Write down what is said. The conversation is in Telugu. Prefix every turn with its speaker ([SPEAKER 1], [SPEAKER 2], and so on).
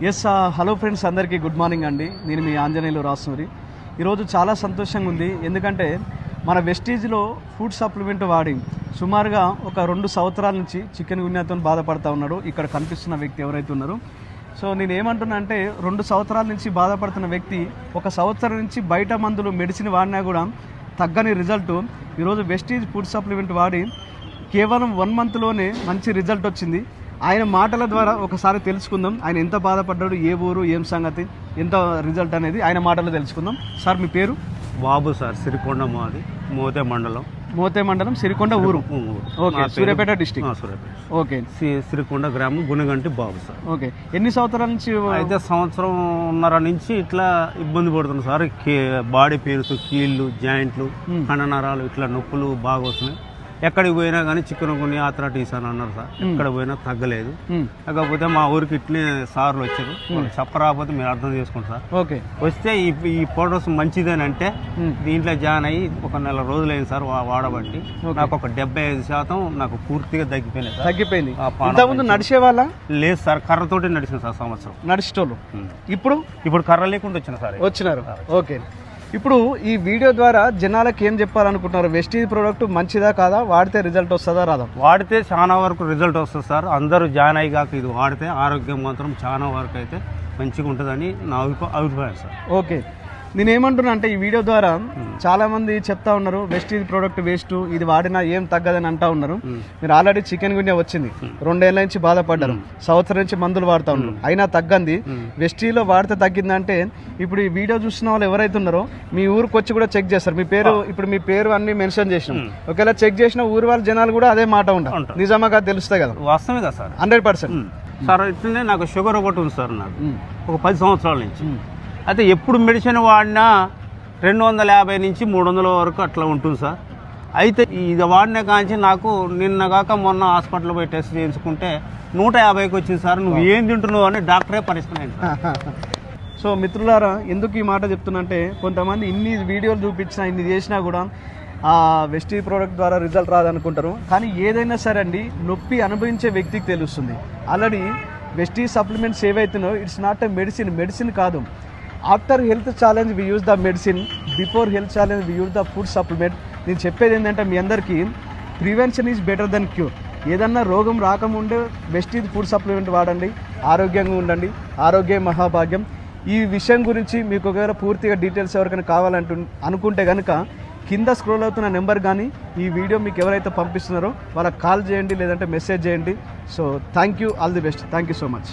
[SPEAKER 1] ఎస్ హలో ఫ్రెండ్స్, అందరికీ గుడ్ మార్నింగ్ అండి. నేను మీ ఆంజనేయులు రాసూరి. ఈరోజు చాలా సంతోషంగా ఉంది, ఎందుకంటే మన వెస్టీజ్లో ఫుడ్ సప్లిమెంట్ వాడి సుమారుగా ఒక 2 సంవత్సరాల నుంచి చికెన్ గున్యాతో బాధపడుతూ ఉన్నాడు ఇక్కడ కనిపిస్తున్న వ్యక్తి ఎవరైతే ఉన్నారో. సో నేను ఏమంటున్నా అంటే 2 సంవత్సరాల నుంచి బాధపడుతున్న వ్యక్తి 1 సంవత్సరం నుంచి బయట మందులు మెడిసిన్ వాడినా కూడా తగ్గని రిజల్ట్ ఈరోజు వెస్టీజ్ ఫుడ్ సప్లిమెంట్ వాడి కేవలం 1 మంత్లోనే మంచి రిజల్ట్ వచ్చింది. ఆయన మాటల ద్వారా ఒకసారి తెలుసుకుందాం, ఆయన ఎంత బాధపడ్డాడు, ఏ ఊరు, ఏం సంగతి, ఎంత రిజల్ట్ అనేది ఆయన మాటల్లో తెలుసుకుందాం. సార్ మీ పేరు?
[SPEAKER 2] బాబు సార్, సిరికొండ మాది, మోతే మండలం సిరికొండ ఊరు.
[SPEAKER 1] Okay, Suryapet district. Okay,
[SPEAKER 2] Sirikonda గ్రామం, గుణగంటి బాబు సార్.
[SPEAKER 1] ఓకే, ఎన్ని సంవత్సరాల నుంచి?
[SPEAKER 2] అయితే 1.5 నుంచి ఇట్లా ఇబ్బంది పడుతుంది సార్. బాడీ పెయిన్స్, కీళ్ళు, జాయింట్లు, కండనరాలు ఇట్లా నొప్పులు బాగా వస్తున్నాయి. ఎక్కడికి పోయినా కానీ చికెన్ గుని ఆథరైటిస్ అని అన్నారు సార్. ఎక్కడ పోయినా తగ్గలేదు. కాకపోతే మా ఊరికి ఇట్లే సార్లు వచ్చారు, చెప్పరాకపోతే మీరు అర్థం చేసుకోండి సార్.
[SPEAKER 1] ఓకే,
[SPEAKER 2] వస్తే ఈ పౌడర్స్ మంచిదేనంటే దీంట్లో జాయిన్ అయ్యి 1 నెల రోజులైంది సార్ వాడబట్టి. నాకు ఒక 75% నాకు పూర్తిగా
[SPEAKER 1] తగ్గిపోయింది. ఇంతకుముందు నడిచే వాళ్ళ
[SPEAKER 2] లేదు సార్, కర్రతోటి నడిచిన సార్ సంవత్సరం
[SPEAKER 1] నడిచేటోళ్ళు. ఇప్పుడు
[SPEAKER 2] కర్ర లేకుండా
[SPEAKER 1] వచ్చినారు. ఓకే, ఇప్పుడు ఈ వీడియో ద్వారా జనాలకు ఏం చెప్పాలనుకుంటున్నారు? వెస్టీజ్ ప్రోడక్ట్ మంచిదా కాదా, వాడితే రిజల్ట్ వస్తుందా రాదా?
[SPEAKER 2] వాడితే చాలా వరకు రిజల్ట్ వస్తుంది సార్. అందరూ జాయిన్ అయ్యాక ఇది వాడితే ఆరోగ్యం మాత్రం చాలా వరకు అయితే మంచిగా ఉంటుందని నా అభిప్రాయం సార్.
[SPEAKER 1] ఓకే, నేనేమంటున్నా అంటే ఈ వీడియో ద్వారా చాలా మంది చెప్తా ఉన్నారు వెస్టీజ్ ప్రోడక్ట్ వేస్ట్, ఇది వాడినా ఏం తగ్గదని అంటా ఉన్నారు. మీరు ఆల్రెడీ చికెన్ గున్యా వచ్చింది, 2 ఏళ్ల నుంచి బాధపడ్డారు, సంవత్సరం నుంచి మందులు వాడుతూ ఉన్నారు, అయినా తగ్గంది. వెస్టీజ్లో వాడితే తగ్గిందంటే ఇప్పుడు ఈ వీడియో చూసిన వాళ్ళు ఎవరైతే ఉన్నారో మీ ఊరికి వచ్చి కూడా చెక్ చేస్తారు. మీ పేరు, ఇప్పుడు మీ పేరు అన్ని మెన్షన్ చేసినాం. ఒకవేళ చెక్ చేసిన ఊరు వాళ్ళ జనాలు కూడా అదే మాట ఉంటారు. నిజమా కాదు తెలుస్తాయి కదా?
[SPEAKER 2] వాస్తవమే కదా సార్,
[SPEAKER 1] 100%.
[SPEAKER 2] సార్ ఇట్లనే నాకు షుగర్ ఒకటి ఉంది సార్, నాకు ఒక 10 సంవత్సరాల నుంచి. అయితే ఎప్పుడు మెడిసిన్ వాడినా 250 నుంచి 300 వరకు అట్లా ఉంటుంది సార్. అయితే ఇది వాడిన కాంచి నాకు నిన్నగాక మొన్న హాస్పిటల్ పోయి టెస్ట్ చేయించుకుంటే 150కి వచ్చింది సార్. నువ్వు ఏం తింటున్నావు అని డాక్టరే పరిస్థితి.
[SPEAKER 1] సో మిత్రులారా, ఎందుకు ఈ మాట చెప్తున్నా అంటే కొంతమంది ఇన్ని వీడియోలు చూపించినా ఇన్ని చేసినా కూడా ఆ వెస్టీజ్ ప్రోడక్ట్ ద్వారా రిజల్ట్ రాదనుకుంటారు. కానీ ఏదైనా సరే అండి, నొప్పి అనుభవించే వ్యక్తికి తెలుస్తుంది. ఆల్రెడీ వెస్టీజ్ సప్లిమెంట్స్ ఏవైతున్నాయో ఇట్స్ నాట్ ఎ మెడిసిన్ కాదు. After health challenge we use the medicine, before health challenge we use the food supplement. నేను చెప్పేది ఏంటంటే మీ అందరికీ prevention is better than cure. ఏదన్నా రోగం రాకముందే వెస్టీజ్ ఫుడ్ సప్లిమెంట్ వాడండి, ఆరోగ్యంగా ఉండండి. ఆరోగ్యం మహాభాగ్యం. ఈ విషయం గురించి మీకు ఒకవేళ పూర్తిగా డీటెయిల్స్ ఎవరికైనా అనుకుంటే కనుక కింద స్క్రోల్ అవుతున్న నెంబర్ కానీ ఈ వీడియో మీకు ఎవరైతే పంపిస్తున్నారో వాళ్ళకి కాల్ చేయండి, లేదంటే మెసేజ్ చేయండి. So thank you, all the best, thank you so much.